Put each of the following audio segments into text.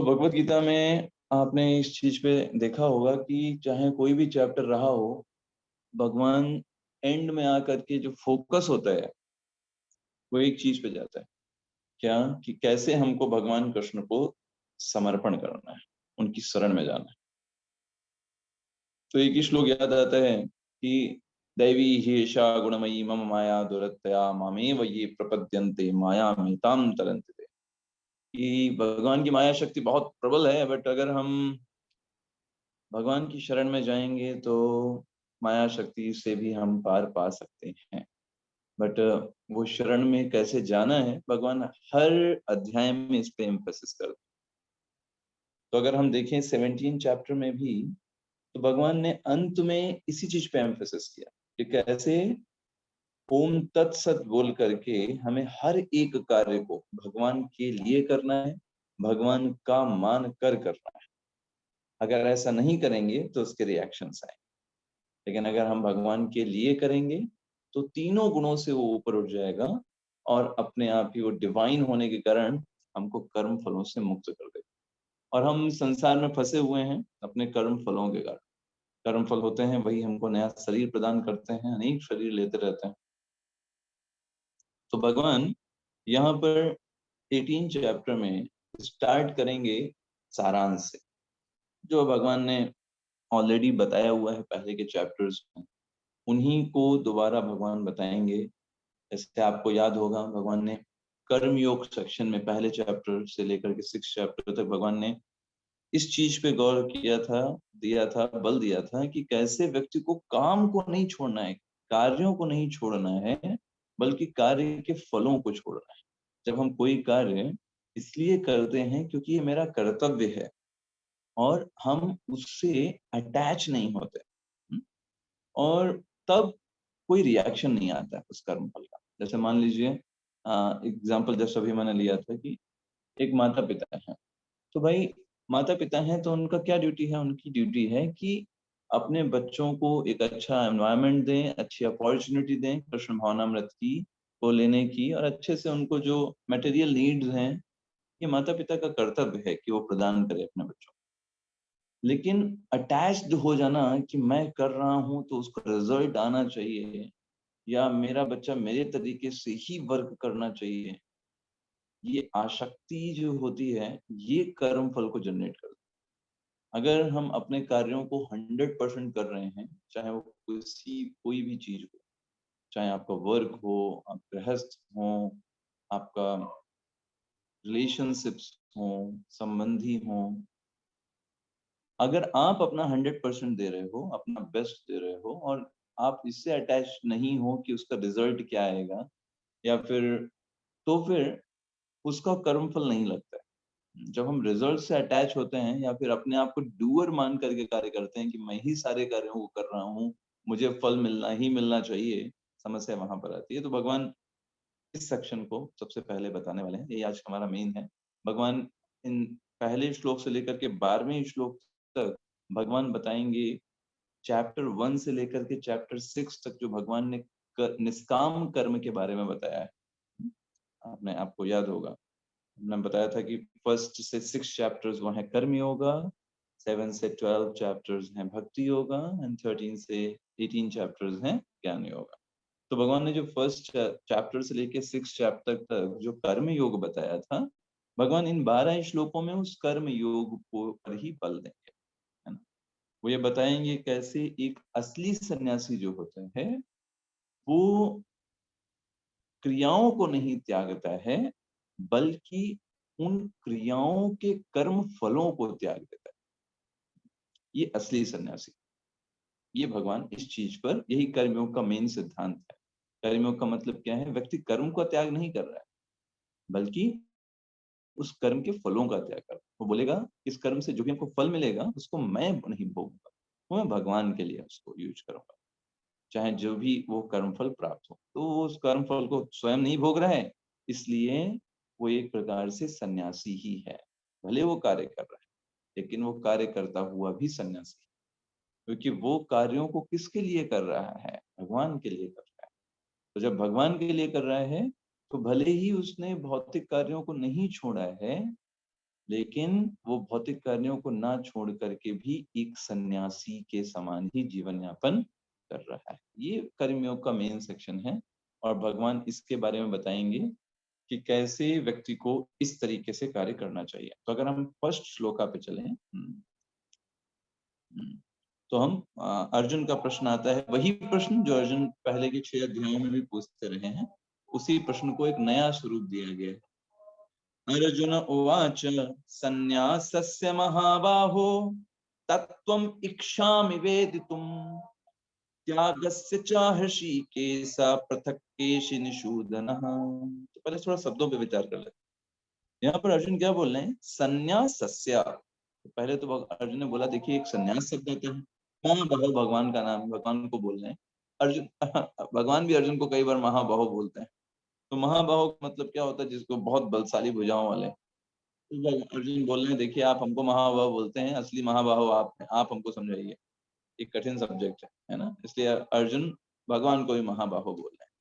भगवत गीता में आपने इस चीज पे देखा होगा कि चाहे कोई भी चैप्टर रहा हो, भगवान एंड में आकर के जो फोकस होता है वो एक चीज पे जाता है। क्या कि कैसे हमको भगवान कृष्ण को समर्पण करना है, उनकी शरण में जाना है। तो एक ही श्लोक याद आता है कि दैवी हेषा गुणमयी मम माया दुरत्या मामेव ये प्रपद्यन्ते माया मेताम तरन्ते। कि भगवान की माया शक्ति बहुत प्रबल है, बट अगर हम भगवान की शरण में जाएंगे तो माया शक्ति से भी हम पार पा सकते हैं। बट वो शरण में कैसे जाना है, भगवान हर अध्याय में इस पे एम्फेसिस करते हैं। तो अगर हम देखें 17 चैप्टर में भी, तो भगवान ने अंत में इसी चीज पे एम्फेसिस किया कि कैसे ओम तत्सत बोल करके हमें हर एक कार्य को भगवान के लिए करना है, भगवान का मान कर करना है। अगर ऐसा नहीं करेंगे तो उसके रिएक्शंस आए, लेकिन अगर हम भगवान के लिए करेंगे तो तीनों गुणों से वो ऊपर उठ जाएगा और अपने आप ही वो डिवाइन होने के कारण हमको कर्म फलों से मुक्त कर देगा। और हम संसार में फंसे हुए हैं अपने कर्म फलों के कारण। कर्म फल होते हैं वही हमको नया शरीर प्रदान करते हैं, अनेक शरीर लेते रहते हैं। तो भगवान यहाँ पर 18 चैप्टर में स्टार्ट करेंगे सारांश से, जो भगवान ने ऑलरेडी बताया हुआ है पहले के चैप्टर्स में, उन्हीं को दोबारा भगवान बताएंगे। जैसे आपको याद होगा, भगवान ने कर्म योग सेक्शन में पहले चैप्टर से लेकर के 6 चैप्टर तक भगवान ने इस चीज पे गौर किया था, दिया था, बल दिया था कि कैसे व्यक्ति को काम को नहीं छोड़ना है, कार्यों को नहीं छोड़ना है, बल्कि कार्य के फलों को छोड़ना है। जब हम कोई कार्य इसलिए करते हैं क्योंकि ये मेरा कर्तव्य है और हम उससे अटैच नहीं होते, और तब कोई रिएक्शन नहीं आता है उस कर्म फल का। जैसे मान लीजिए एग्जाम्पल जैसा अभी मैंने लिया था कि एक माता पिता है, तो भाई माता पिता हैं तो उनका क्या ड्यूटी है, उनकी ड्यूटी है कि अपने बच्चों को एक अच्छा एनवायरनमेंट दें, अच्छी अपॉर्चुनिटी दें कृष्ण भावनामृत की को लेने की, और अच्छे से उनको जो मटेरियल नीड्स हैं, ये माता पिता का कर्तव्य है कि वो प्रदान करे अपने बच्चों को। लेकिन अटैच्ड हो जाना कि मैं कर रहा हूँ तो उसका रिजल्ट आना चाहिए, या मेरा बच्चा मेरे तरीके से ही वर्क करना चाहिए, ये आसक्ति जो होती है ये कर्म फल को जनरेट करती है। अगर हम अपने कार्यों को 100% कर रहे हैं, चाहे वो कोई भी चीज हो, चाहे आपका वर्क हो, आप गृहस्थ हो, आपका रिलेशनशिप्स हो, संबंधी हो, अगर आप अपना 100% दे रहे हो, अपना बेस्ट दे रहे हो, और आप इससे अटैच नहीं हो कि उसका रिजल्ट क्या आएगा, या फिर तो फिर उसका कर्म फल नहीं लगता है। जब हम रिजल्ट से अटैच होते हैं या फिर अपने आप को डूअर मान करके कार्य करते हैं कि मैं ही सारे कार्यों को कर रहा हूँ, मुझे फल मिलना ही मिलना चाहिए, समस्या वहां पर आती है। तो भगवान इस सेक्शन को सबसे पहले बताने वाले हैं, ये आज हमारा मेन है। भगवान इन पहले श्लोक से लेकर के 12वें श्लोक तक भगवान बताएंगे चैप्टर 1 से लेकर के चैप्टर 6 तक, जो भगवान ने निष्काम कर्म के बारे में बताया है। आपने आपको याद होगा, हमने बताया था कि फर्स्ट से 6 चैप्टर्स वो है कर्म योगा, 7 से 12 चैप्टर्स हैं भक्ति योगा, एंड 13 से 18 चैप्टर्स हैं ज्ञान योगा। तो भगवान ने जो फर्स्ट चैप्टर से लेके 6 चैप्टर तक जो कर्म योग बताया था, भगवान इन 12 श्लोकों में उस कर्म योग को पर ही बल देंगे, है ना। वो ये बताएंगे कैसे एक असली सन्यासी जो होता है वो क्रियाओं को नहीं त्यागता है, बल्कि उन क्रियाओं के कर्म फलों को त्याग देता है। ये असली सन्यासी। ये भगवान इस चीज पर, यही कर्मयोग का मेन सिद्धांत है। कर्मयोग का मतलब क्या है, व्यक्ति कर्म का त्याग नहीं कर रहा है, बल्कि उस कर्म के फलों का त्याग कर रहा है। वो बोलेगा इस कर्म से जो भी हमको फल मिलेगा उसको मैं नहीं भोगूंगा, वो मैं भगवान के लिए उसको यूज करूंगा, चाहे जो भी वो कर्मफल प्राप्त हो। तो वो उस कर्मफल को स्वयं नहीं भोग रहा है, इसलिए वो एक प्रकार से सन्यासी ही है। भले वो कार्य कर रहा है, लेकिन वो कार्य करता हुआ भी सन्यासी है, क्योंकि वो कार्यों को किसके लिए कर रहा है, भगवान के लिए कर रहा है। तो जब भगवान के लिए कर रहा है, तो भले ही उसने भौतिक कार्यों को नहीं छोड़ा है, लेकिन वो भौतिक कार्यों को ना छोड़ करके भी एक सन्यासी के समान ही जीवन यापन कर रहा है। ये कर्मयोग का मेन सेक्शन है और भगवान इसके बारे में बताएंगे कि कैसे व्यक्ति को इस तरीके से कार्य करना चाहिए। तो अगर हम फर्स्ट श्लोका पे चलें, तो हम अर्जुन का प्रश्न आता है, वही प्रश्न जो अर्जुन पहले के 6 अध्यायों में भी पूछते रहे हैं, उसी प्रश्न को एक नया स्वरूप दिया गया है। अर्जुन उवाच सन्न्यासस्य महाबाहो तत्त्वम् इच्छामि वेदितुम् त्यागस्य च हृषीकेश पृथक् केशि निषूदनः। तो पहले थोड़ा शब्दों पे विचार कर लेते हैं। यहाँ पर अर्जुन क्या बोल रहे हैं? सन्न्यासस्य। तो पहले तो अर्जुन ने बोला, देखिए एक सन्यास शब्द आता है, महाबाहो भगवान का नाम, भगवान को बोल रहे हैं अर्जुन। भगवान भी अर्जुन को कई बार महाबाहो बोलते हैं। तो महाबाहो का मतलब क्या होता है? जिसको बहुत बलशाली भुजाओं वाले। तो अर्जुन बोल रहे हैं, देखिए आप हमको महाबाहो बोलते हैं, असली महाबाहो आप हैं, आप हमको समझाइए। एक कठिन सब्जेक्ट है ना, इसलिए अर्जुन भगवान को भी महाबाहो बोल रहे हैं।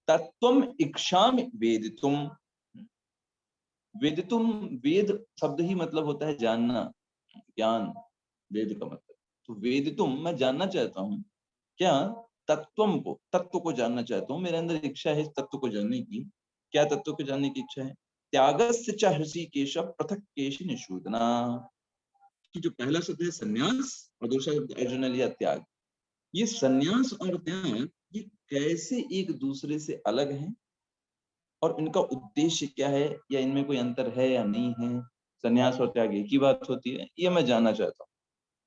तत्त्वम् इच्छामि वेदितुम्। वेदितुम, वेद शब्द ही मतलब होता है जानना, ज्ञान, वेद का मतलब। तो वेदितुम, मैं जानना चाहता हूँ। क्या? तत्वम को, तत्व को जानना चाहता हूँ। मेरे अंदर इच्छा है इस तत्व को जानने की। क्या तत्व को जानने की इच्छा है? त्यागस्य च हृषीकेश पृथक् केशि निषूदना। कि जो पहला शब्द है सन्यास और दूसरा शब्द अर्जुन ने लिया त्याग। ये सन्यास और त्याग ये कैसे एक दूसरे से अलग हैं और इनका उद्देश्य क्या है, या इनमें कोई अंतर है या नहीं है? सन्यास और त्याग एक ही बात होती है, ये मैं जानना चाहता हूँ।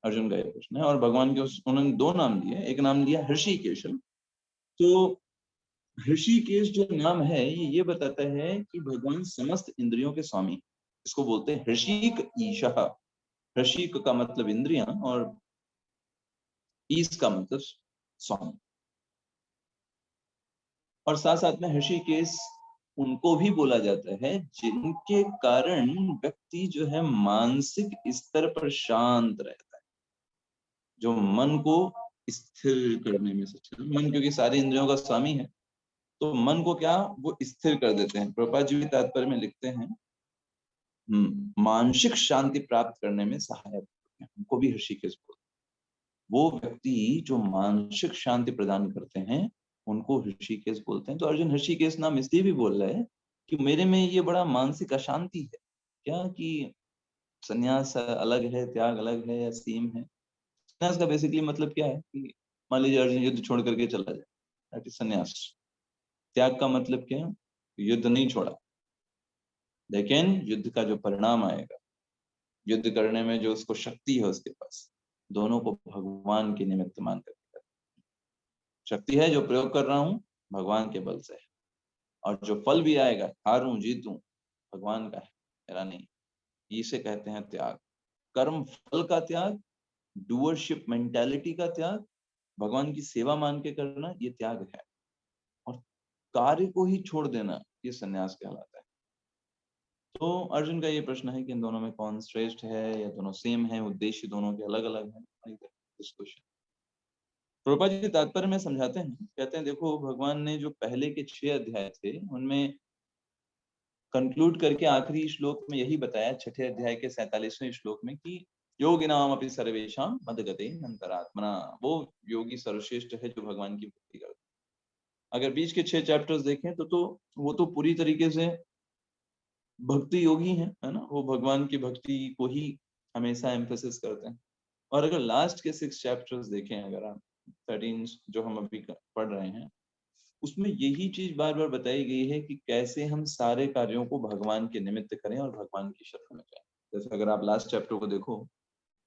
अर्जुन का ये प्रश्न है। और भगवान के उन्होंने 2 नाम लिए, एक नाम लिया ऋषिकेश। तो ऋषिकेश जो नाम है ये बताता है कि भगवान समस्त इंद्रियों के स्वामी। इसको बोलते हैं ऋषिक ईशः। ऋषिक का मतलब इंद्रियां और ईश का मतलब स्वामी। और साथ साथ में ऋषिकेश उनको भी बोला जाता है जिनके कारण व्यक्ति जो है मानसिक स्तर पर शांत रहता है, जो मन को स्थिर करने में सक्षम। मन क्योंकि सारी इंद्रियों का स्वामी है, तो मन को क्या वो स्थिर कर देते हैं। प्रभुपाद जी भी तात्पर्य में लिखते हैं, मानसिक शांति प्राप्त करने में सहायक होते हैं, उनको भी ऋषिकेश बोलते हैं। वो व्यक्ति जो मानसिक शांति प्रदान करते हैं उनको ऋषिकेश बोलते हैं। तो अर्जुन ऋषिकेश नाम इसलिए भी बोल रहा है कि मेरे में ये बड़ा मानसिक अशांति है। क्या कि संन्यास अलग है, त्याग अलग है या सेम है? संन्यास का बेसिकली मतलब क्या है कि मान लीजिए अर्जुन युद्ध छोड़ करके चला जाए, दैट इज संन्यास। त्याग का मतलब क्या है? युद्ध नहीं छोड़ा, लेकिन युद्ध का जो परिणाम आएगा, युद्ध करने में जो उसको शक्ति है उसके पास, दोनों को भगवान के निमित्त मान कर, शक्ति है जो प्रयोग कर रहा हूँ भगवान के बल से है, और जो फल भी आएगा, हारूं जीतूं, भगवान का है, मेरा नहीं। इसे कहते हैं त्याग। कर्म फल का त्याग, डूअरशिप मेंटालिटी का त्याग, भगवान की सेवा मान के करना, ये त्याग है। और कार्य को ही छोड़ देना, ये संन्यास कहलाता है। तो अर्जुन का ये प्रश्न है कि इन दोनों में कौन श्रेष्ठ है या दोनों सेम है, उद्देश्य दोनों के अलग अलग है, डिस्कशन। प्रभुपाद जी तात्पर्य में समझाते हैं, कहते हैं देखो भगवान ने जो पहले के 6 अध्याय थे उनमें कंक्लूड करके आखिरी श्लोक में यही बताया, 6ठे अध्याय के 47वें श्लोक में, कि योगिनाम अपि सर्वेषां मद्गते अंतरात्मना। वो योगी सर्वश्रेष्ठ है जो भगवान की भक्ति करते हैं। अगर बीच के 6 चैप्टर्स देखें तो वो तो पूरी तरीके से भक्ति योगी है ना, वो भगवान की भक्ति को ही हमेशा एम्फेसिस करते हैं। और अगर लास्ट के 6 चैप्टर्स देखें, अगर आप 13 जो हम अभी पढ़ रहे हैं, उसमें यही चीज बार बार बताई गई है कि कैसे हम सारे कार्यों को भगवान के निमित्त करें और भगवान की शरण में जाएं। जैसे अगर आप लास्ट चैप्टर को देखो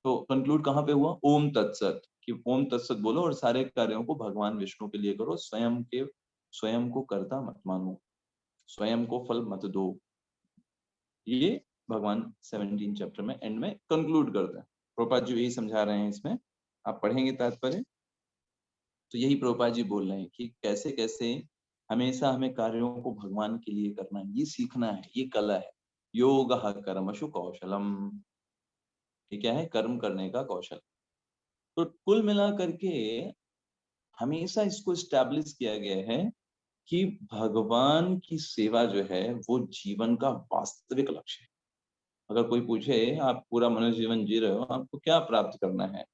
तो कंक्लूड कहाँ पे हुआ? ओम तत्सत, कि ओम तत्सत बोलो और सारे कार्यों को भगवान विष्णु के लिए करो, स्वयं को कर्ता मत मानो, स्वयं को फल मत दो। ये भगवान 17 चैप्टर में एंड में कंक्लूड करते हैं। प्रभुपाद जी यही समझा रहे हैं इसमें, आप पढ़ेंगे तात्पर्य तो यही प्रभुपाद जी बोल रहे हैं कि कैसे कैसे हमेशा हमें कार्यों को भगवान के लिए करना है, ये सीखना है, ये कला है। योगः कर्मसु कौशलम, ये क्या है? कर्म करने का कौशल। तो कुल मिला करके हमेशा इसको स्टैब्लिश किया गया है कि भगवान की सेवा जो है वो जीवन का वास्तविक लक्ष्य है। अगर कोई पूछे आप पूरा मनुष्य जीवन जी रहे हो, आपको क्या प्राप्त करना है?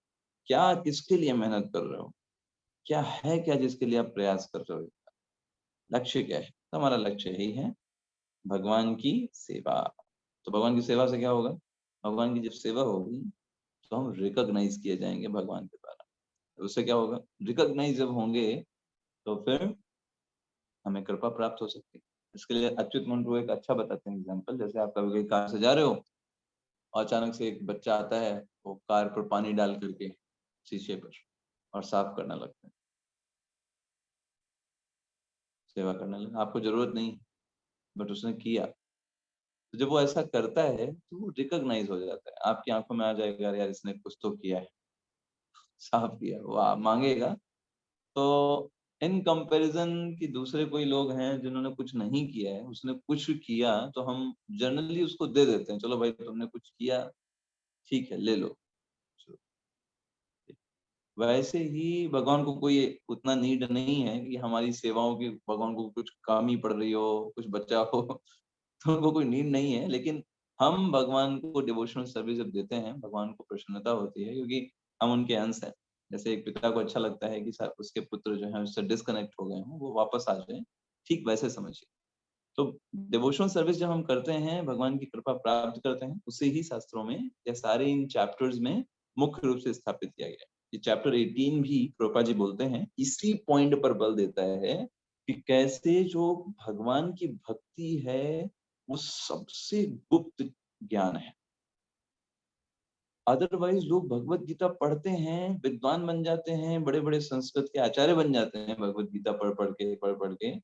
क्या किसके लिए मेहनत कर रहे हो? क्या है क्या जिसके लिए आप प्रयास कर रहे हो? लक्ष्य क्या है? तो हमारा लक्ष्य यही है, भगवान की सेवा। तो भगवान की सेवा से क्या होगा? भगवान की जब सेवा होगी, तो हम रिकॉग्नाइज़ किए जाएँगे भगवान के द्वारा। तो उससे क्या होगा? रिकॉग्नाइज़ जब होंगे, तो फिर हमें कृपा प्राप्त हो सकती है। इसके लिए अच्युत मुंडू एक अच्छा बताते हैं एग्ज़ाम्पल, जैसे आप कभी-कभी कार से जा रहे हो और अचानक से एक बच्चा आता है, वो कार पर पानी डाल कर के शीशे पर और साफ करने लगता है, सेवा करने लगा। आपको ज़रूरत नहीं, बट उसने किया। तो जब वो ऐसा करता है, तो वो रिकॉग्नाइज़ हो जाता है। आपकी आँखों में आ जाएगा, अरे यार इसने कुछ तो किया है, साफ किया। वो माँगेगा। तो इन कंपैरिज़न कि दूसरे कोई लोग हैं जिन्होंने कुछ नहीं किया है, उसने कुछ किया तो हम जनरली उसको दे देते हैं। चलो भाई तुमने कुछ किया, ठीक है, ले लो। वैसे ही भगवान को कोई उतना नीड नहीं है कि हमारी सेवाओं की भगवान को कुछ कमी पड़ रही हो, कुछ बचा हो, तो उनको कोई नीड नहीं है। लेकिन हम भगवान को डिवोशनल सर्विस जब देते हैं, भगवान को प्रसन्नता होती है क्योंकि हम उनके अंश हैं। जैसे एक पिता को अच्छा लगता है कि उसके पुत्र जो हैं उससे डिस्कनेक्ट हो गए हों, वो वापस आ जाएँ, ठीक वैसे समझिए। तो डिवोशनल सर्विस जब हम करते हैं, भगवान की कृपा प्राप्त करते हैं, उसे ही शास्त्रों में या सारे इन चैप्टर्स में मुख्य रूप से स्थापित किया गया है। ये चैप्टर 18 भी प्रभुपाद जी बोलते हैं, इसी पॉइंट पर बल देता है कि कैसे जो भगवान की भक्ति है, वो सबसे गुप्त ज्ञान है। अदरवाइज़ लोग भगवत गीता पढ़ते हैं, विद्वान बन जाते हैं, बड़े-बड़े संस्कृत के आचार्य बन जाते हैं भगवत गीता पढ़-पढ़ के।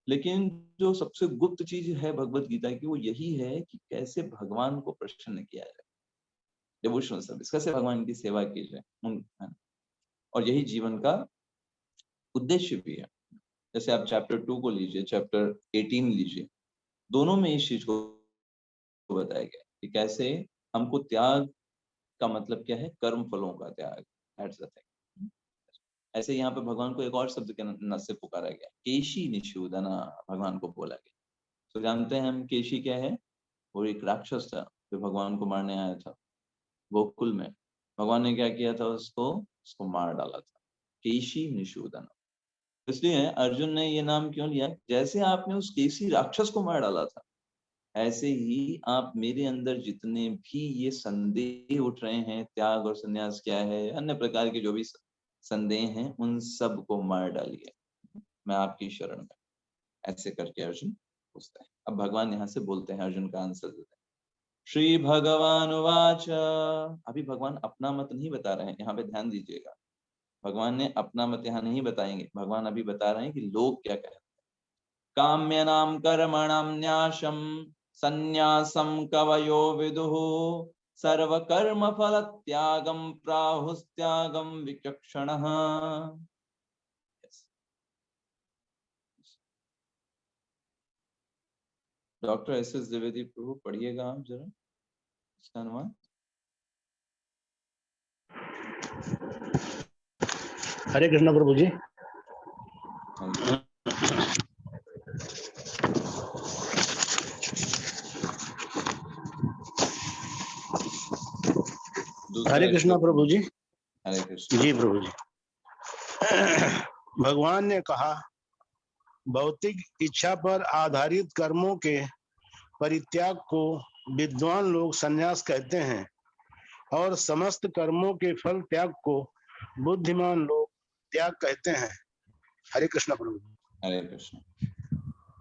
लेकिन जो सबसे गुप्त चीज़ है भगवत गीता की वो यही है कि कैसे भगवान को प्रसन्न किया जाए। डिवोशनल सर्विस कैसे भगवान की सेवा की जाए। है ना? और यही जीवन का उद्देश्य भी है। जैसे आप चैप्टर 2 को लीजिए, चैप्टर 18 लीजिए, दोनों में इस चीज़ को बताया गया है कि कैसे हमको त्याग का मतलब क्या है? कर्म फलों का त्याग। That's the thing. ऐसे यहाँ पे भगवान को एक और शब्द के न से पुकारा गया, केशी निषूदना भगवान को बोला गया। तो जानते हैं हम केशी क्या है? वो एक राक्षस था जो भगवान को मारने आया था गोकुल में। भगवान ने क्या किया था उसको मार डाला था। केशी निषूदन। इसलिए अर्जुन ने ये नाम क्यों लिया? जैसे आपने उस केसी राक्षस को मार डाला था, ऐसे ही आप मेरे अंदर जितने भी ये संदेह उठ रहे हैं, त्याग और संन्यास क्या है, अन्य प्रकार के जो भी संदेह हैं, उन सब को मार डालिए। मैं आपकी शरण में। ऐसे करके अर्जुन पूछता है। अब भगवान यहाँ से बोलते हैं, अर्जुन का आंसर देते हैं। श्री भगवानुवाच। अभी भगवान अपना मत नहीं बता रहे हैं, यहाँ पे ध्यान दीजिएगा। भगवान ने अपना मत यहाँ नहीं बताएंगे, भगवान अभी बता रहे हैं कि लोग क्या कह रहे हैं। काम्यनां कर्मणां न्यासं संन्यासं कवयो विदुः सर्वकर्म फल त्यागं प्राहुस्त्यागं विचक्षणः। डॉक्टर एस एस द्विवेदी प्रभु पढ़िएगा आप जरा इसका अनुवाद। हरे कृष्ण प्रभु जी। हरे कृष्ण प्रभु जी। हरे कृष्ण जी प्रभु जी। भगवान ने कहा, भौतिक इच्छा पर आधारित कर्मों के परित्याग को विद्वान लोग संन्यास कहते हैं और समस्त कर्मों के फल त्याग को बुद्धिमान लोग त्याग कहते हैं। हरे कृष्ण प्रभु। हरे कृष्ण।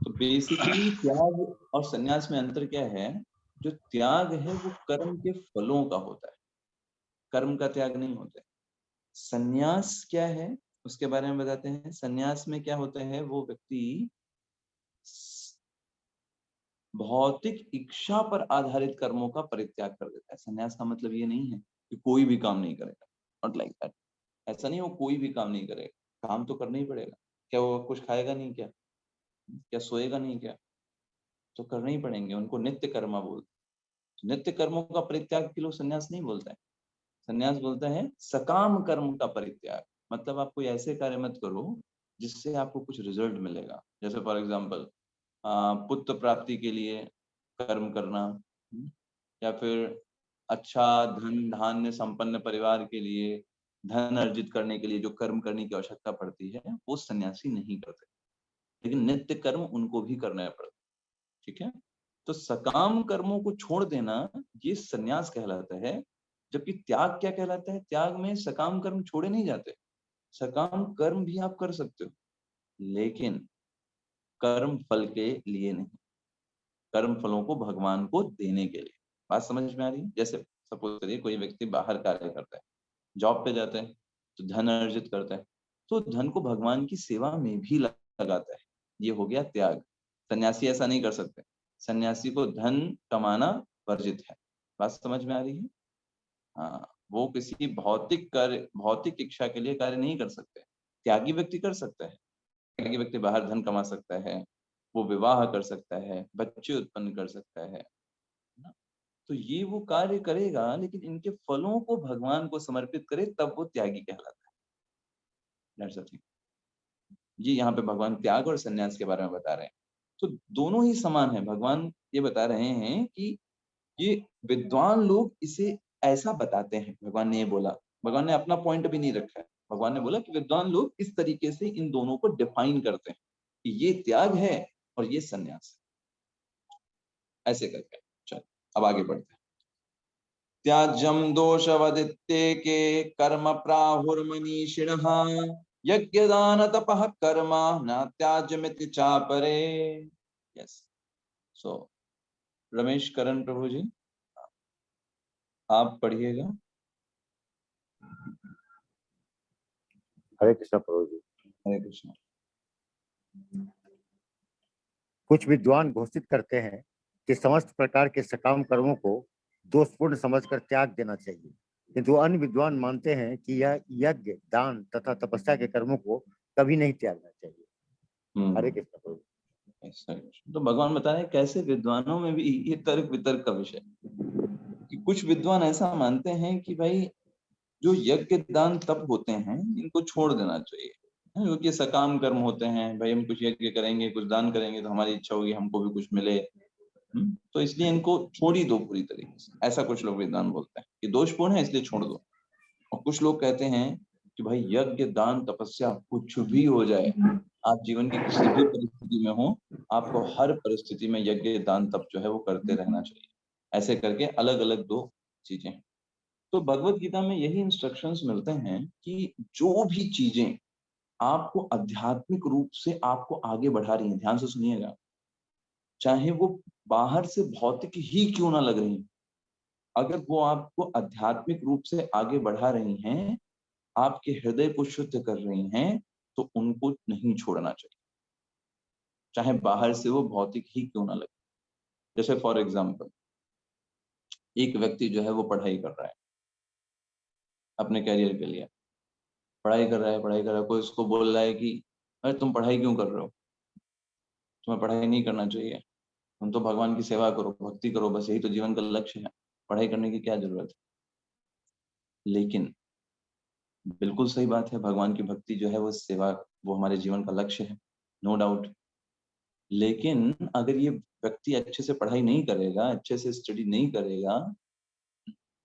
तो बेसिकली त्याग और संन्यास में अंतर क्या है? जो त्याग है वो कर्म के फलों का होता है, कर्म का त्याग नहीं होता है। संन्यास क्या है उसके बारे में बताते हैं। संन्यास में क्या होता है, वो व्यक्ति भौतिक इच्छा पर आधारित कर्मों का परित्याग कर देता है। संन्यास का मतलब ये नहीं है कि कोई भी काम नहीं करेगा, नॉट लाइक दैट। ऐसा नहीं, वो कोई भी काम नहीं करेगा, काम तो करना ही पड़ेगा। क्या वो कुछ खाएगा नहीं क्या? क्या सोएगा नहीं क्या? तो करने ही पड़ेंगे। उनको नित्य कर्मा बोलते हैं। नित्य कर्मों का परित्याग के लोग संन्यास नहीं बोलते हैं। संन्यास बोलता है सकाम कर्म का परित्याग। मतलब आप कोई ऐसे कार्य मत करो जिससे आपको कुछ रिजल्ट मिलेगा। जैसे फॉर एग्जाम्पल पुत्र प्राप्ति के लिए कर्म करना, या फिर अच्छा धन धान्य संपन्न परिवार के लिए, धन अर्जित करने के लिए जो कर्म करने की आवश्यकता पड़ती है, वो सन्यासी नहीं करते, लेकिन नित्य कर्म उनको भी करने पड़ते। ठीक है, तो सकाम कर्मों को छोड़ देना ये सन्यास कहलाता है, जबकि त्याग क्या कहलाता है? त्याग में सकाम कर्म छोड़े नहीं जाते, सकाम कर्म भी आप कर सकते हो, लेकिन कर्म फल के लिए नहीं, कर्म फलों को भगवान को देने के लिए। बात समझ में आ रही है? जैसे सपोज करिए कोई व्यक्ति बाहर कार्य करता है, जॉब पे जाता है, तो धन अर्जित करता है, तो धन को भगवान की सेवा में भी लगाता है, ये हो गया त्याग। सन्यासी ऐसा नहीं कर सकते, सन्यासी को धन कमाना वर्जित है। बात समझ में आ रही है? हाँ, वो किसी भौतिक कार्य, भौतिक इच्छा के लिए कार्य नहीं कर सकते। त्यागी व्यक्ति कर सकता है, त्यागी व्यक्ति बाहर धन कमा सकता है, वो विवाह कर सकता है, बच्चे उत्पन्न कर सकता है ना? तो ये वो कार्य करेगा, लेकिन इनके फलों को भगवान को समर्पित करे तब वो त्यागी कहलाता है। That's the thing। ये यहाँ पे भगवान त्याग और सन्यास के बारे में बता रहे हैं। तो दोनों ही समान है। भगवान ये बता रहे हैं कि ये विद्वान लोग इसे ऐसा बताते हैं। भगवान ने ये बोला, भगवान ने अपना पॉइंट भी नहीं रखा है। भगवान ने बोला कि विद्वान लोग इस तरीके से इन दोनों को डिफाइन करते हैं कि ये त्याग है और ये सन्यास है, ऐसे करके। चलो अब आगे बढ़ते हैं। त्याज्यम दोषवदित्येके कर्म प्राहुर्मनीषिणः यज्ञदान तपः कर्म न त्याज्यमिति चापरे। यस, सो रमेश करण प्रभु जी आप पढ़िएगा। हरे कृष्ण प्रभु जी। हरे कृष्ण। कुछ विद्वान घोषित करते हैं कि समस्त प्रकार के सकाम कर्मों को दोषपूर्ण समझकर त्याग देना चाहिए, किंतु अन्य विद्वान मानते हैं कि यह यज्ञ, दान तथा तपस्या के कर्मों को कभी नहीं त्यागना चाहिए। हरे कृष्ण प्रभु। तो भगवान बता रहे हैं कैसे विद्वानों में भी ये तर्क वितर्क का विषय कि कुछ विद्वान ऐसा मानते हैं कि भाई जो यज्ञ दान तप होते हैं इनको छोड़ देना चाहिए, क्योंकि सकाम कर्म होते हैं। भाई हम कुछ यज्ञ करेंगे, कुछ दान करेंगे तो हमारी इच्छा होगी हमको भी कुछ मिले, तो इसलिए इनको छोड़ ही दो पूरी तरीके से। ऐसा कुछ लोग विद्वान बोलते हैं कि दोषपूर्ण है इसलिए छोड़ दो। और कुछ लोग कहते हैं कि भाई यज्ञ दान तपस्या कुछ भी हो जाए, आप जीवन की किसी भी परिस्थिति में हो, आपको हर परिस्थिति में यज्ञ दान तप जो है वो करते रहना चाहिए। ऐसे करके अलग अलग दो चीजें। तो भगवत गीता में यही इंस्ट्रक्शंस मिलते हैं कि जो भी चीजें आपको आध्यात्मिक रूप से आपको आगे बढ़ा रही हैं, ध्यान से सुनिएगा, चाहे वो बाहर से भौतिक ही क्यों ना लग रही, अगर वो आपको आध्यात्मिक रूप से आगे बढ़ा रही हैं, आपके हृदय को शुद्ध कर रही हैं, तो उनको नहीं छोड़ना चाहिए, चाहे बाहर से वो भौतिक ही क्यों ना लगे। जैसे फॉर एग्जाम्पल एक व्यक्ति जो है वो पढ़ाई कर रहा है अपने कैरियर के लिए, पढ़ाई कर रहा है, कोई उसको बोल रहा है कि अरे तुम पढ़ाई क्यों कर रहे हो, तुम्हें पढ़ाई नहीं करना चाहिए, तुम तो भगवान की सेवा करो, भक्ति करो, बस यही तो जीवन का लक्ष्य है, पढ़ाई करने की क्या जरूरत है। लेकिन बिल्कुल सही बात है, भगवान की भक्ति जो है वो सेवा, वो हमारे जीवन का लक्ष्य है, नो डाउट। लेकिन अगर ये व्यक्ति अच्छे से पढ़ाई नहीं करेगा, अच्छे से स्टडी नहीं करेगा,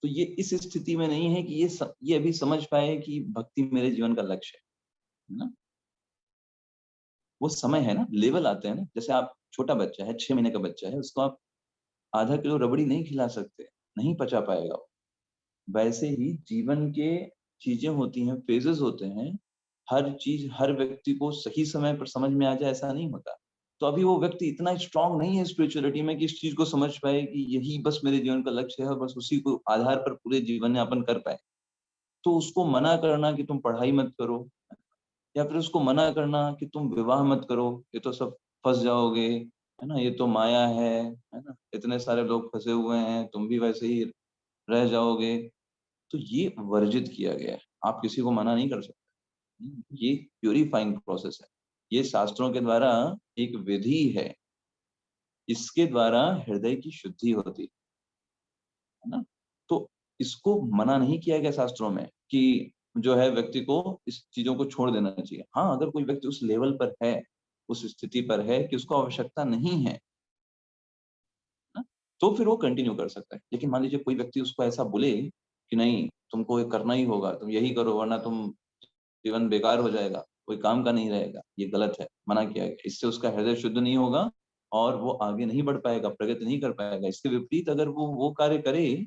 तो ये इस स्थिति में नहीं है कि ये अभी समझ पाए कि भक्ति मेरे जीवन का लक्ष्य है ना। वो समय है ना, लेवल आते हैं ना। जैसे आप छोटा बच्चा है, 6 महीने का बच्चा है, उसको आप आधा किलो रबड़ी नहीं खिला सकते, नहीं पचा पाएगा वो। वैसे ही जीवन के चीजें होती हैं, फेजेस होते हैं, हर चीज हर व्यक्ति को सही समय पर समझ में आ जाए ऐसा नहीं होता। तो अभी वो व्यक्ति इतना स्ट्रांग नहीं है स्पिरिचुअलिटी में कि इस चीज को समझ पाए कि यही बस मेरे जीवन का लक्ष्य है और बस उसी को आधार पर पूरे जीवन यापन कर पाए। तो उसको मना करना कि तुम पढ़ाई मत करो, या फिर उसको मना करना कि तुम विवाह मत करो, ये तो सब फंस जाओगे, है ना, ये तो माया है ना, इतने सारे लोग फंसे हुए हैं, तुम भी वैसे ही रह जाओगे, तो ये वर्जित किया गया है। आप किसी को मना नहीं कर सकते। ये प्यूरिफाइंग प्रोसेस है, ये शास्त्रों के द्वारा एक विधि है, इसके द्वारा हृदय की शुद्धि होती है ना। तो इसको मना नहीं किया गया शास्त्रों में कि जो है व्यक्ति को इस चीजों को छोड़ देना चाहिए। हाँ, अगर कोई व्यक्ति उस लेवल पर है, उस स्थिति पर है कि उसको आवश्यकता नहीं है ना, तो फिर वो कंटिन्यू कर सकता है। लेकिन मान लीजिए कोई व्यक्ति उसको ऐसा बोले कि नहीं तुमको ये करना ही होगा, तुम यही करो वरना तुम जीवन बेकार हो जाएगा, कोई काम का नहीं रहेगा, ये गलत है, मना किया गया। इससे उसका हृदय शुद्ध नहीं होगा और वो आगे नहीं बढ़ पाएगा, प्रगति नहीं कर पाएगा। इसके विपरीत अगर वो कार्य करे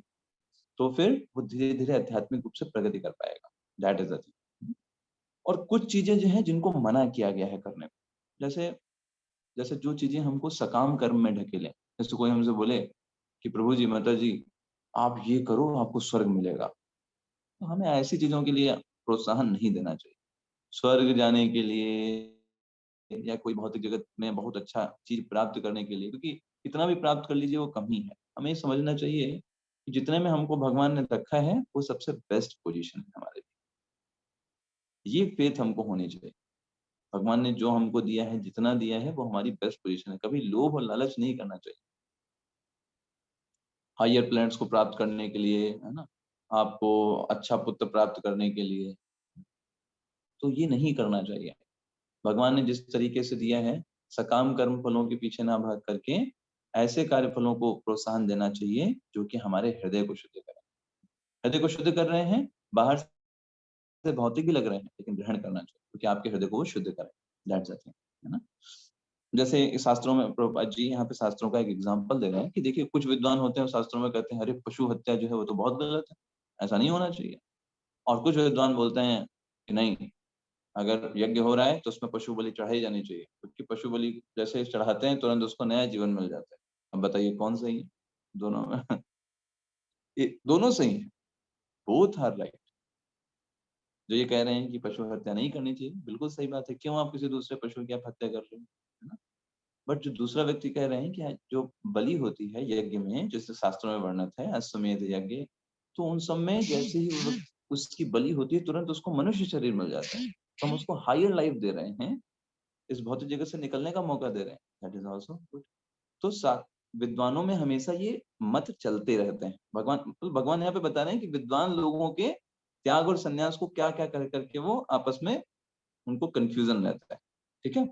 तो फिर वो धीरे-धीरे आध्यात्मिक रूप से प्रगति कर पाएगा। That is the thing. और कुछ चीज़ें जो हैं जिनको मना किया गया है करने को, जैसे जैसे जो चीज़ें हमको सकाम कर्म में ढकेलें। जैसे कोई हमसे बोले कि प्रभु जी, माता जी, आप ये करो आपको स्वर्ग मिलेगा। तो हमें ऐसी चीज़ों के लिए प्रोत्साहन नहीं देना चाहिए। स्वर्ग जाने के लिए या कोई भौतिक जगत में बहुत अच्छा चीज़ प्राप्त करने के लिए, क्योंकि कितना भी प्राप्त कर लीजिए वो कम ही है। हमें ये समझना चाहिए कि जितने में हमको भगवान ने रखा है वो सबसे बेस्ट पोज़ीशन है हमारे लिए। ये फ़ेथ हमको होनी चाहिए। भगवान ने जो हमको दिया है, जितना दिया है वो हमारी बेस्ट पोज़ीशन है। कभी लोभ और लालच नहीं करना चाहिए। हायर प्लैनेट्स को प्राप्त करने के लिए, है ना? आपको अच्छा पुत्र प्राप्त करने के लिए, तो ये नहीं करना चाहिए। भगवान ने जिस तरीके से दिया है, सकाम कर्म फलों के पीछे ना भाग करके ऐसे कार्य फलों को प्रोत्साहन देना चाहिए जो कि हमारे हृदय को शुद्ध करें। हृदय को शुद्ध कर रहे हैं, बाहर से भौतिक भी लग रहे हैं, लेकिन ग्रहण करना चाहिए क्योंकि आपके हृदय को वो शुद्ध करें। दैट्स द थिंग, है ना? जैसे इस शास्त्रों में प्रभुपाद जी यहाँ पे शास्त्रों का एक एग्जाम्पल दे रहे हैं कि देखिए कुछ विद्वान होते हैं शास्त्रों में कहते हैं अरे पशु हत्या जो है वो तो बहुत गलत है, ऐसा नहीं होना चाहिए। और कुछ विद्वान बोलते हैं कि नहीं, अगर यज्ञ हो रहा है तो उसमें पशु बलि चढ़ाई जानी चाहिए क्योंकि पशु बलि जैसे चढ़ाते हैं तुरंत उसको नया जीवन मिल जाता है। अब बताइए कौन सही है दोनों में? ये दोनों सही है, बोथ आर राइट। जो ये कह रहे हैं कि पशु हत्या नहीं करनी चाहिए, बिल्कुल सही बात है। क्यों आप किसी दूसरे पशु की आप हत्या कर रहे हो, है ना? बट जो दूसरा व्यक्ति कह रहे हैं कि जो बलि होती है यज्ञ में, जैसे शास्त्रों में वर्णित है अश्वमेध यज्ञ, तो उन सब में जैसे ही उसकी बलि होती है तुरंत उसको मनुष्य शरीर मिल जाता है, तो हम उसको हायर लाइफ दे रहे हैं, इस भौतिक जगत से निकलने का मौका दे रहे हैं। That is also good. तो विद्वानों में हमेशा ये मत चलते रहते हैं। भगवान यहाँ पे बता रहे हैं कि विद्वान लोगों के त्याग और संन्यास को क्या क्या कर करके वो आपस में उनको कंफ्यूजन रहता है। ठीक है,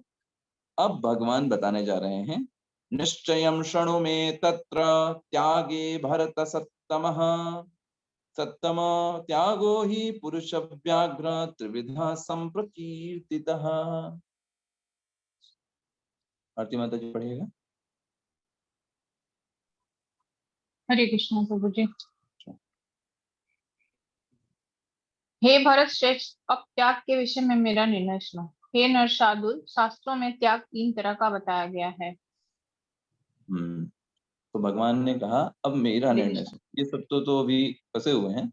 अब भगवान बताने जा रहे हैं निश्चयं शृणु मे तत्र त्यागे भरत सत्तमः। सत्तम त्यागो ही पुरुष व्याघ्र त्रिविधा संप्रकीर्तितः। आरती माता जी पढ़िएगा। हरे कृष्ण प्रभु जी। हे भरत श्रेष्ठ, अब त्याग के विषय में मेरा निर्णय सुनो। हे नरशार्दूल, शास्त्रों में त्याग 3 तरह का बताया गया है। तो भगवान ने कहा अब मेरा हरे निर्णय कृष्ण। सुनो। ये सब तो अभी फंसे हुए हैं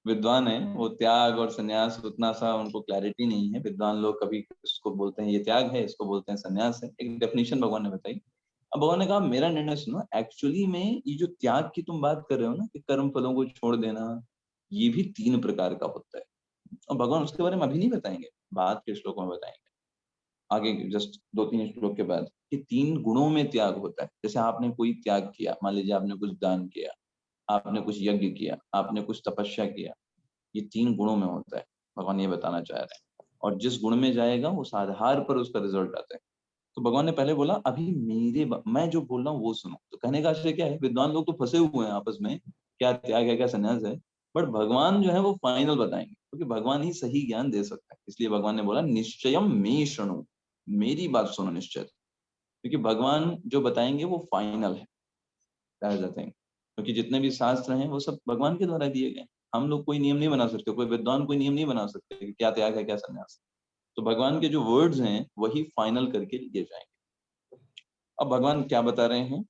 विद्वान है, वो त्याग और संन्यास उतना सा उनको क्लैरिटी नहीं है। विद्वान लोग कभी इसको बोलते हैं ये त्याग है, इसको बोलते हैं संन्यास है, एक डेफिनेशन भगवान ने बताई। अब भगवान ने कहा मेरा निर्णय सुनो। एक्चुअली में ये जो त्याग की तुम बात कर रहे हो ना कि कर्म फलों को छोड़ देना, ये भी 3 प्रकार का होता है और भगवान उसके बारे में अभी नहीं बताएंगे, बाद के श्लोकों में बताएंगे आगे जस्ट 2-3 श्लोक के बाद कि 3 गुणों में त्याग होता है। जैसे आपने कोई त्याग किया, मान लीजिए आपने कुछ दान किया, आपने कुछ यज्ञ किया, आपने कुछ तपस्या किया, ये 3 गुणों में होता है। भगवान ये बताना चाह रहे हैं और जिस गुण में जाएगा उस आधार पर उसका रिजल्ट आता है। तो भगवान ने पहले बोला अभी मैं जो बोल रहा हूँ वो सुनो। तो कहने का आशय क्या है, विद्वान लोग तो फंसे हुए हैं आपस में, क्या त्याग है क्या संन्यास है, बट भगवान जो है वो फाइनल बताएंगे क्योंकि भगवान ही सही ज्ञान दे सकता है। इसलिए भगवान ने बोला निश्चयम मे शृणु, मेरी बात सुनो निश्चय, क्योंकि भगवान जो बताएंगे वो फाइनल है। क्योंकि जितने भी शास्त्र हैं वो सब भगवान के द्वारा दिए गए। हम लोग कोई नियम नहीं बना सकते, कोई विद्वान कोई नियम नहीं बना सकते कि क्या त्याग है क्या संन्यास। तो भगवान के जो वर्ड्स हैं वही फाइनल करके लिए जाएंगे। अब भगवान क्या बता रहे हैं,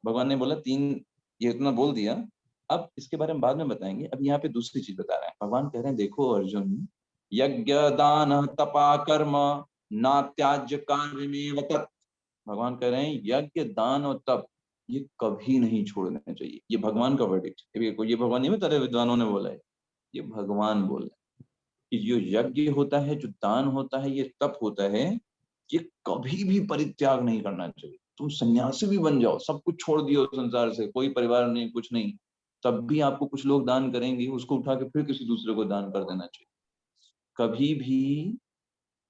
भगवान ने बोला 3, ये इतना बोल दिया, अब इसके बारे में बाद में बताएंगे। अब यहाँ पे दूसरी चीज बता रहे हैं। भगवान कह रहे हैं देखो अर्जुन, यज्ञ दान तपा कर्म ना त्याज्य कार्यमेव तत्। भगवान कह रहे हैं यज्ञ दान और तप ये कभी नहीं छोड़ना चाहिए। ये भगवान का वर्डिक्ट है, ये भगवान नहीं बता रहे, विद्वानों ने बोला है, ये भगवान बोल रहे हैं कि जो यज्ञ होता है, जो दान होता है, ये तप होता है, ये कभी भी परित्याग नहीं करना चाहिए। तुम सन्यासी भी बन जाओ, सब कुछ छोड़ दियो संसार से, कोई परिवार नहीं कुछ नहीं, तब भी आपको कुछ लोग दान करेंगे, उसको उठा के फिर किसी दूसरे को दान कर देना चाहिए। कभी भी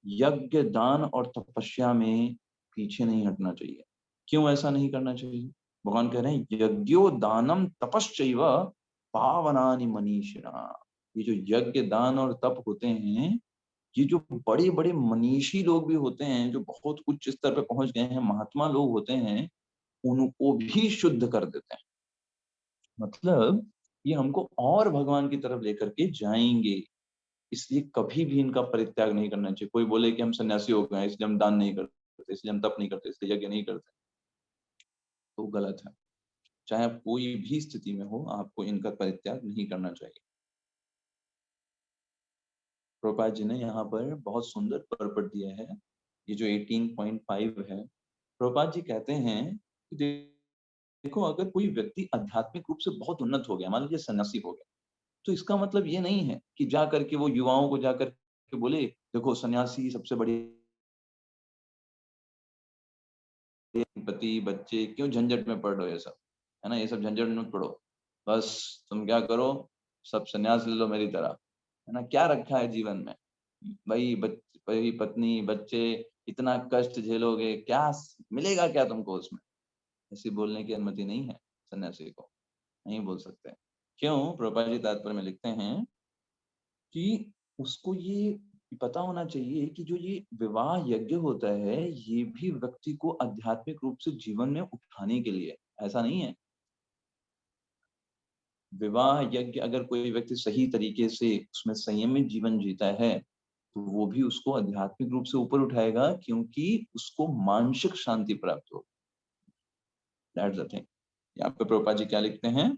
यज्ञ दान और तपस्या में पीछे नहीं हटना चाहिए। क्यों ऐसा नहीं करना चाहिए? भगवान कह रहे हैं यज्ञो दानम तपश्चैव पावनानि मनीषिणा। ये जो यज्ञ दान और तप होते हैं, ये जो बड़े बड़े मनीषी लोग भी होते हैं, जो बहुत उच्च स्तर पे पहुंच गए हैं, महात्मा लोग होते हैं, उनको भी शुद्ध कर देते हैं। मतलब ये हमको और भगवान की तरफ लेकर के जाएंगे, इसलिए कभी भी इनका परित्याग नहीं करना चाहिए। कोई बोले कि हम सन्यासी हो गए इसलिए हम दान नहीं करते, इसलिए हम तप नहीं करते, इसलिए यज्ञ नहीं करते, तो गलत है। चाहे आप कोई भी स्थिति में हो, आपको इनका परित्याग नहीं करना चाहिए। प्रभुपाद जी ने यहाँ पर बहुत सुंदर पर्पट दिया है। ये जो 18.5 है, प्रभुपाद जी कहते हैं कि देखो, अगर कोई व्यक्ति आध्यात्मिक रूप से बहुत उन्नत हो गया, मान लीजिए सन्यासी हो गया, तो इसका मतलब ये नहीं है कि जा करके वो युवाओं को जाकर के बोले देखो सन्यासी सबसे बड़ी पति बच्चे क्यों झंझट में पड़ रहे हो, ये सब है ना, ये सब झंझट मत पड़ो, बस तुम क्या करो, सब सन्यास ले लो मेरी तरह, है ना। क्या रखा है जीवन में भाई, भाई पत्नी बच्चे, इतना कष्ट झेलोगे, क्या मिलेगा क्या तुमको उसमें। ऐसी बोलने की अनुमति नहीं है, सन्यासी को नहीं बोल सकते। क्यों? प्रभुपाद जी तात्पर्य में लिखते हैं कि उसको ये पता होना चाहिए कि जो ये विवाह यज्ञ होता है, ये भी व्यक्ति को आध्यात्मिक रूप से जीवन में उठाने के लिए, ऐसा नहीं है। विवाह यज्ञ अगर कोई व्यक्ति सही तरीके से उसमें संयमित जीवन जीता है, तो वो भी उसको आध्यात्मिक रूप से ऊपर उठाएगा, क्योंकि उसको मानसिक शांति प्राप्त हो। That's the thing. यहाँ पे प्रभुपाद जी क्या लिखते हैं,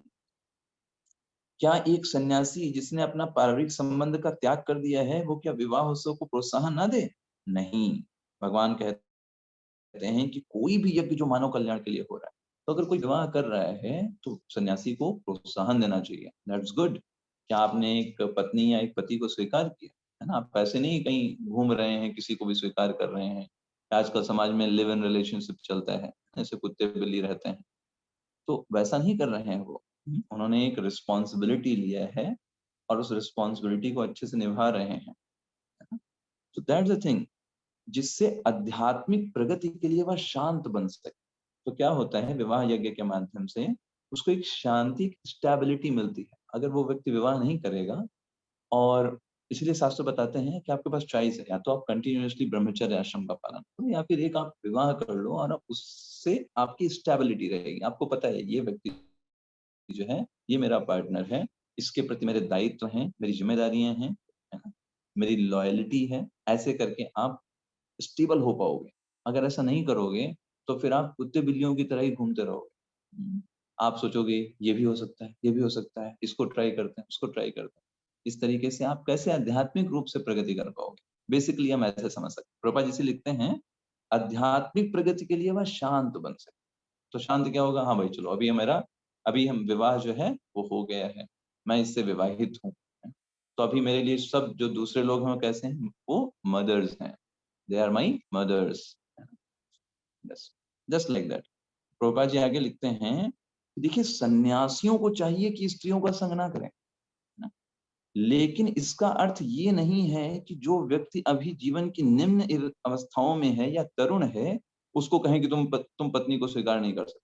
क्या एक सन्यासी जिसने अपना पारिवारिक संबंध का त्याग कर दिया है, वो क्या विवाह उत्सव को प्रोत्साहन ना दे? नहीं, भगवान कहते हैं कि कोई भी यज्ञ जो मानव कल्याण के लिए हो रहा है, तो अगर कोई विवाह कर रहा है तो सन्यासी को प्रोत्साहन देना चाहिए। That's good. क्या आपने एक पत्नी या एक पति को स्वीकार किया, है ना, आप ऐसे नहीं कहीं घूम रहे हैं किसी को भी स्वीकार कर रहे हैं। आजकल समाज में लिव इन रिलेशनशिप चलता है, ऐसे कुत्ते बिल्ली रहते हैं, तो वैसा नहीं कर रहे हैं वो। उन्होंने एक रिस्पॉन्सिबिलिटी लिया है और उस रिस्पॉन्सिबिलिटी को अच्छे से निभा रहे हैं। तो दैट्स द थिंग, जिससे आध्यात्मिक प्रगति के लिए वह शांत बन सके। तो क्या होता है, विवाह यज्ञ के माध्यम से उसको एक शांति, स्टेबिलिटी मिलती है। अगर वो व्यक्ति विवाह नहीं करेगा, और इसलिए शास्त्र बताते हैं कि आपके पास चॉइस है, या तो आप कंटिन्यूअसली ब्रह्मचर्य आश्रम का पालन करो, या फिर एक आप विवाह कर लो और उससे आपकी स्टेबिलिटी रहेगी। आपको पता है ये व्यक्ति जो है ये मेरा पार्टनर है, इसके प्रति मेरे दायित्व हैं, मेरी जिम्मेदारियां हैं, है ना, मेरी लॉयल्टी है। ऐसे करके आप स्टेबल हो पाओगे। अगर ऐसा नहीं करोगे तो फिर आप कुत्ते बिल्लियों की तरह ही घूमते रहोगे। आप सोचोगे ये भी हो सकता है, ये भी हो सकता है, इसको ट्राई करते हैं, उसको ट्राई करते हैं। इस तरीके से आप कैसे आध्यात्मिक रूप से प्रगति कर पाओगे? बेसिकली हम ऐसे समझ सकते हैं। प्रभुपाद जी से लिखते हैं आध्यात्मिक प्रगति के लिए वह शांत बन सके। तो शांत क्या होगा? हाँ भाई चलो, अभी हम विवाह जो है वो हो गया है, मैं इससे विवाहित हूँ, तो अभी मेरे लिए सब जो दूसरे लोग हैं वो कैसे हैं? वो मदर्स हैं, they are my mothers, just like that. Prabhupada ji आगे लिखते हैं, देखिए सन्यासियों को चाहिए कि स्त्रियों का संग ना करें, ना? लेकिन इसका अर्थ ये नहीं है कि जो व्यक्ति अभी जीवन की निम्न अवस्थाओं में है या तरुण है, उसको कहें कि तुम पत्नी को स्वीकार नहीं कर सकते,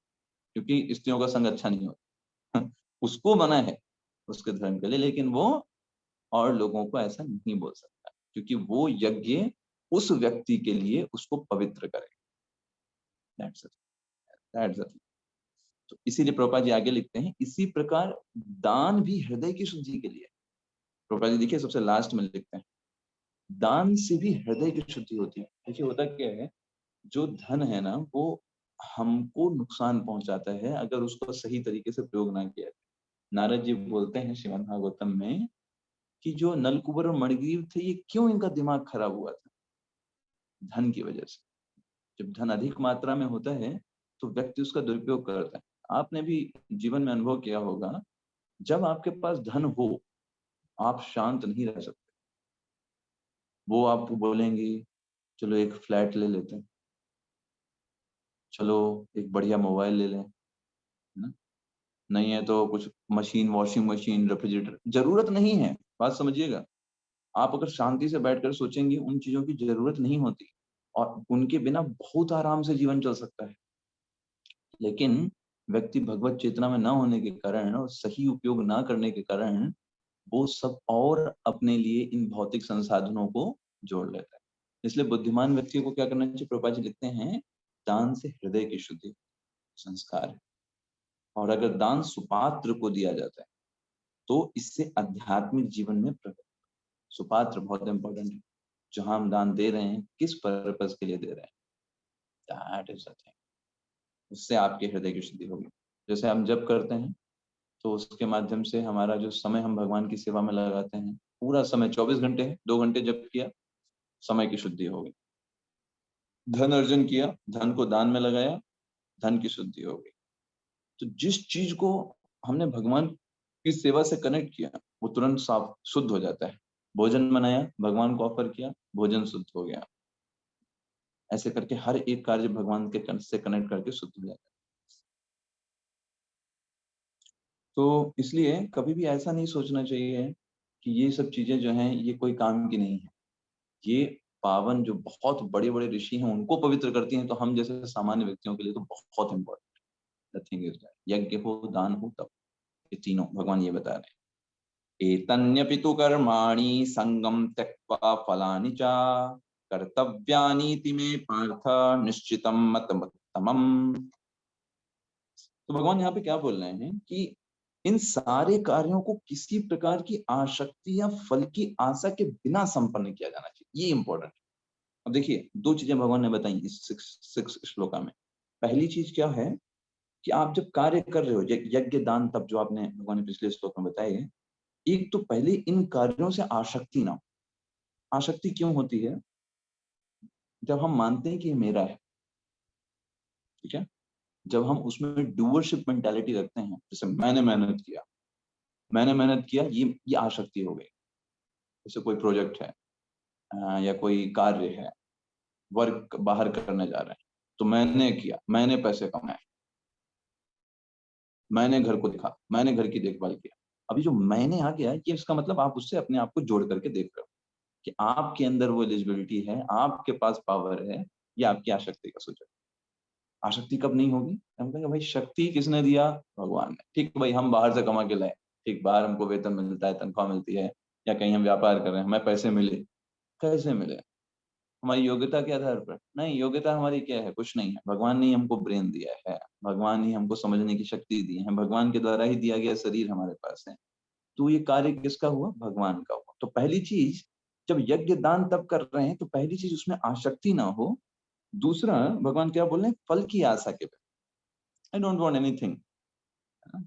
क्योंकि स्त्रियों का संग अच्छा नहीं होता। उसको मना है उसके धर्म के लिए, लेकिन वो और लोगों को ऐसा नहीं बोल सकता, क्योंकि वो यज्ञ उस व्यक्ति के लिए उसको पवित्र करेगा। That's it. तो इसीलिए प्रभुपाद जी आगे लिखते हैं, इसी प्रकार दान भी हृदय की शुद्धि के लिए। प्रभुपाद जी देखिए सबसे लास्ट में लिखते हैं, दान से भी हृदय की शुद्धि होती है। देखिए होता क्या है, जो धन है ना वो हमको नुकसान पहुंचाता है अगर उसको सही तरीके से प्रयोग ना किया जाए। नारद जी बोलते हैं श्रीमद् भागवतम में कि जो नलकुबर और मणिग्रीव थे, ये क्यों इनका दिमाग खराब हुआ था? धन की वजह से। जब धन अधिक मात्रा में होता है तो व्यक्ति उसका दुरुपयोग करता है। आपने भी जीवन में अनुभव किया होगा, जब आपके पास धन हो आप शांत नहीं रह सकते। वो आपको बोलेंगे चलो एक फ्लैट ले लेते हैं, चलो एक बढ़िया मोबाइल ले लें, है ना, नहीं है तो कुछ मशीन, वॉशिंग मशीन, रेफ्रिजरेटर, जरूरत नहीं है। बात समझिएगा, आप अगर शांति से बैठकर सोचेंगे उन चीजों की जरूरत नहीं होती और उनके बिना बहुत आराम से जीवन चल सकता है। लेकिन व्यक्ति भगवत चेतना में न होने के कारण और सही उपयोग ना करने के कारण वो सब और अपने लिए इन भौतिक संसाधनों को जोड़ लेता है। इसलिए बुद्धिमान व्यक्ति को क्या करना चाहिए? प्रभुपाद जी लिखते हैं, दान से हृदय की शुद्धि संस्कार है। और अगर दान सुपात्र को दिया जाता है तो इससे आध्यात्मिक जीवन में प्रगति। सुपात्र बहुत इंपॉर्टेंट है। जहां हम दान दे रहे हैं, किस पर्पस के लिए दे रहे हैं, दैट इज द थिंग। उससे आपके हृदय की शुद्धि होगी। जैसे हम जप करते हैं तो उसके माध्यम से हमारा जो समय हम भगवान की सेवा में लगाते हैं, पूरा समय 24 घंटे है, 2 घंटे जप किया, समय की शुद्धि हो गई। धन अर्जन किया, धन को दान में लगाया, धन की शुद्धि हो गई। तो जिस चीज को हमने भगवान की सेवा से कनेक्ट किया वो तुरंत साफ शुद्ध हो जाता है। भोजन बनाया, भगवान को ऑफर किया, भोजन शुद्ध हो गया। ऐसे करके हर एक कार्य भगवान के से कनेक्ट करके शुद्ध हो जाता है। तो इसलिए कभी भी ऐसा नहीं सोचना चाहिए कि ये सब चीजें जो हैं ये कोई काम की नहीं है। ये पावन जो बहुत बड़े-बड़े ऋषि हैं उनको पवित्र करती हैं, तो हम जैसे सामान्य व्यक्तियों के लिए तो बहुत इम्पोर्टेंट है। द थिंग इज दैट यज्ञ हो, दान हो, तप, ये तीनों भगवान ये बता रहे हैं। एतन्यपितु कर्माणि संगम त्यक्त्वा फलानि च कर्तव्यानीति मे पार्थ निश्चितम मतमत्तमम्। तो भगवान यहाँ पे क्या बोल रहे हैं कि इन सारे कार्यों को किसी प्रकार की आसक्ति या फल की आशा के बिना संपन्न किया जाना चाहिए। ये इंपॉर्टेंट है। अब देखिए 2 चीजें भगवान ने बताई इस 6 श्लोका में। पहली चीज क्या है कि आप जब कार्य कर रहे हो, यज्ञ दान तप जो आपने भगवान ने पिछले श्लोक में बताए है, एक तो पहले इन कार्यों से आसक्ति ना हो। आसक्ति क्यों होती है? जब हम मानते हैं कि ये मेरा है, ठीक है, जब हम उसमें डूअरशिप मेंटालिटी रखते हैं, जैसे मैंने मेहनत किया, ये आसक्ति हो गई। जैसे कोई प्रोजेक्ट है या कोई कार्य है, वर्क बाहर करने जा रहे हैं, तो मैंने किया, मैंने पैसे कमाए, मैंने घर को देखा, मैंने घर की देखभाल किया। अभी जो मैंने आ गया ये इसका मतलब आप उससे अपने आप को जोड़ करके देख रहे हो कि आपके अंदर वो एलिजिबिलिटी है, आपके पास पावर है, ये आपकी आसक्ति का सूचक। आसक्ति कब नहीं होगी? हम कहेंगे भाई शक्ति किसने दिया? भगवान ने। ठीक भाई हम बाहर से कमा के लाए, ठीक बाहर हमको वेतन मिलता है, तनख्वाह मिलती है, या कहीं हम व्यापार कर रहे हैं, हमें पैसे मिले, कैसे मिले? हमारी योग्यता के आधार पर? नहीं, योग्यता हमारी क्या है? कुछ नहीं है। भगवान ने हमको ब्रेन दिया है, भगवान ही हमको समझने की शक्ति दी है, भगवान के द्वारा ही दिया गया शरीर हमारे पास है। तो ये कार्य किसका हुआ? भगवान का हुआ। तो पहली चीज, जब यज्ञ दान तब कर रहे हैं तो पहली चीज उसमें आसक्ति ना हो। दूसरा, भगवान क्या बोल रहे हैं? फल की आशा के, आई डोंट वांट एनीथिंग,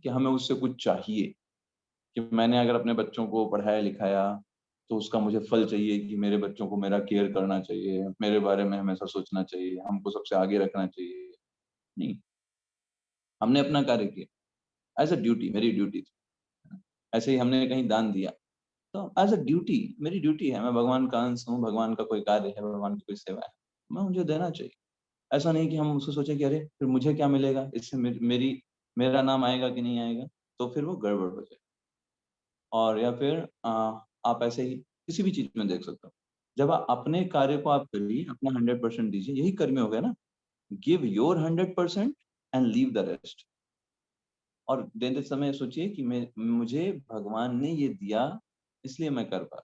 कि हमें उससे कुछ चाहिए, कि मैंने अगर अपने बच्चों को पढ़ाया लिखाया तो उसका मुझे फल चाहिए, कि मेरे बच्चों को मेरा केयर करना चाहिए, मेरे बारे में हमेशा सोचना चाहिए, हमको सबसे आगे रखना चाहिए। नहीं, हमने अपना कार्य किया एज अ ड्यूटी, मेरी ड्यूटी थी। ऐसे ही हमने कहीं दान दिया तो एज अ ड्यूटी, मेरी ड्यूटी है, मैं भगवान का अंश हूँ, भगवान का कोई कार्य है, भगवान की कोई सेवा है, मैं मुझे देना चाहिए। ऐसा नहीं कि हम उसको सोचें कि अरे फिर मुझे क्या मिलेगा इससे, मेरा नाम आएगा कि नहीं आएगा, तो फिर वो गड़बड़ हो जाए। और या फिर आप ऐसे ही किसी भी चीज में देख सकते हो, जब आप अपने कार्य को आप करिए, अपना 100% दीजिए, यही कर्म हो गया ना। Give your 100% and leave the rest. और देते समय सोचिए कि मुझे भगवान ने ये दिया इसलिए मैं कर पा,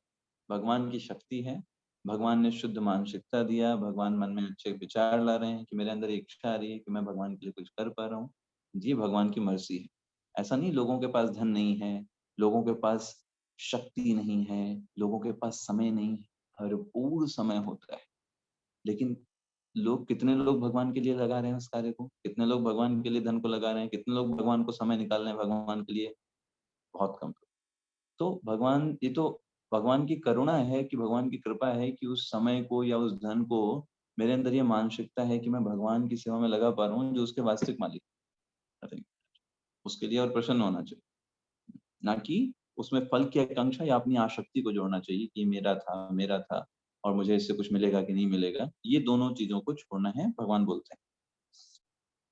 भगवान की शक्ति है, भगवान ने शुद्ध मानसिकता दिया, भगवान मन में अच्छे विचार ला रहे हैं, कि मेरे अंदर एक इच्छा आ रही है कि मैं भगवान के लिए कुछ कर पा रहा हूँ, जी भगवान की मर्जी है। ऐसा नहीं लोगों के पास धन नहीं है, लोगों के पास शक्ति नहीं है, लोगों के पास समय नहीं है, भरपूर समय होता है, लेकिन कितने लोग भगवान के लिए लगा रहे हैं उस कार्य को, कितने लोग भगवान के लिए धन को लगा रहे हैं, कितने लोग भगवान को समय निकाल रहे हैं भगवान के लिए? बहुत कम। तो भगवान, ये तो भगवान की करुणा है, कि भगवान की कृपा है कि उस समय को या उस धन को, मेरे अंदर ये मानसिकता है कि मैं भगवान की सेवा में लगा पा रहा हूँ, जो उसके वास्तविक मालिक है। उसके लिए और प्रसन्न होना चाहिए, ना कि उसमें फल की आकांक्षा या अपनी आसक्ति को जोड़ना चाहिए कि मेरा था और मुझे इससे कुछ मिलेगा कि नहीं मिलेगा। ये दोनों चीजों को छोड़ना है, भगवान बोलते हैं।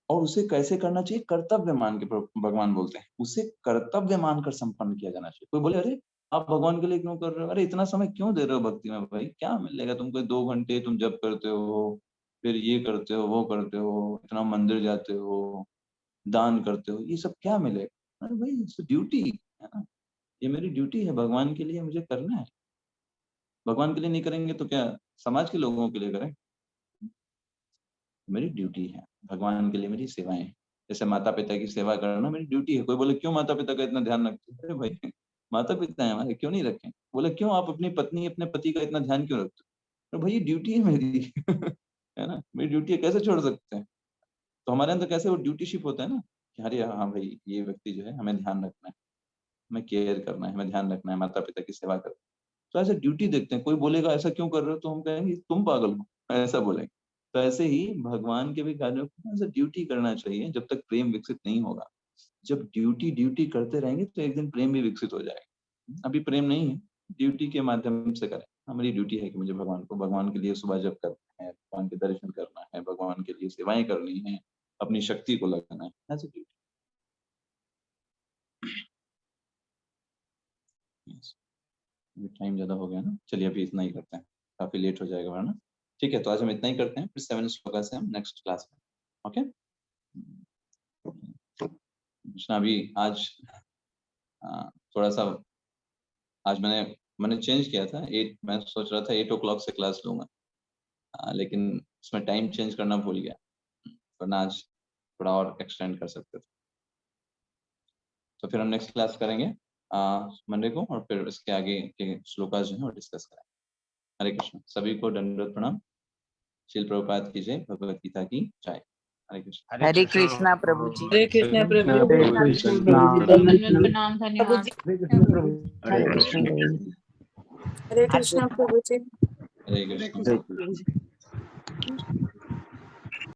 और उसे कैसे करना चाहिए? कर्तव्य मान के भगवान बोलते हैं, उसे कर्तव्य मानकर संपन्न किया जाना चाहिए। कोई बोले अरे आप भगवान के लिए क्यों कर रहे हो? अरे इतना समय क्यों दे रहे हो भक्ति में? भाई क्या मिलेगा तुमको? 2 घंटे तुम जप करते हो, फिर ये करते हो, वो करते हो, इतना मंदिर जाते हो, दान करते हो, ये सब क्या मिलेगा? अरे भाई इट्स ड्यूटी है ना, ये मेरी ड्यूटी है, भगवान के लिए मुझे करना है। भगवान के लिए नहीं करेंगे तो क्या समाज के लोगों के लिए करें? मेरी ड्यूटी है, भगवान के लिए मेरी सेवाएं हैं। जैसे माता पिता की सेवा करना मेरी ड्यूटी है। कोई बोले क्यों माता पिता का इतना ध्यान रखते हो? अरे भाई माता पिता है हमारे, क्यों नहीं रखें? बोले क्यों आप अपनी पत्नी अपने पति का इतना ध्यान क्यों रखते हो? अरे भाई ये ड्यूटी है मेरी है ना, मेरी ड्यूटी है, कैसे छोड़ सकते हैं? तो हमारे अंदर कैसे वो ड्यूटीशिप होता है ना कि अरे हाँ भाई ये व्यक्ति जो है हमें ध्यान रखना है, हमें केयर करना है, हमें ध्यान रखना है, माता पिता की सेवा करना है। तो ऐसे ड्यूटी देखते हैं। कोई बोलेगा ऐसा क्यों कर रहे हो, तो हम कहेंगे तुम पागल हो, ऐसा बोलेंगे। तो ऐसे ही भगवान के भी कार्यों को ऐसे ड्यूटी करना चाहिए जब तक प्रेम विकसित नहीं होगा। जब ड्यूटी ड्यूटी करते रहेंगे तो एक दिन प्रेम भी विकसित हो जाएगा। अभी प्रेम नहीं है, ड्यूटी के माध्यम से करें। हमारी ड्यूटी है कि मुझे भगवान के लिए सुबह जब करना है, भगवान के दर्शन करना है, भगवान के लिए सेवाएं करनी है, अपनी शक्ति को लगाना है, ऐसे ड्यूटी। टाइम ज्यादा हो गया ना, चलिए अभी इतना ही करते हैं, काफी लेट हो जाएगा वरना। ठीक है, तो आज हम इतना ही करते हैं, फिर 7 श्लोका से हम नेक्स्ट क्लास में। ओके कृष्णा, अभी आज थोड़ा सा आज मैंने चेंज किया था। 8 मैं सोच रहा था 8 o'clock से क्लास लूंगा, लेकिन उसमें टाइम चेंज करना भूल गया, वरना आज थोड़ा और एक्सटेंड कर सकते थे। तो फिर हम नेक्स्ट क्लास करेंगे मंडे को, और फिर इसके आगे के श्लोका जो है वो डिस्कस करेंगे। हरे कृष्ण, सभी को दंडवत प्रणाम। श्रील प्रभुपाद की जय, भगवत गीता की जय। हरे कृष्ण। हरे कृष्णा प्रभु जी। हरे कृष्णा प्रभु जी। दंडवत प्रणाम, धन्यवाद। हरे कृष्ण। हरे कृष्णा प्रभु जी। हरे कृष्ण।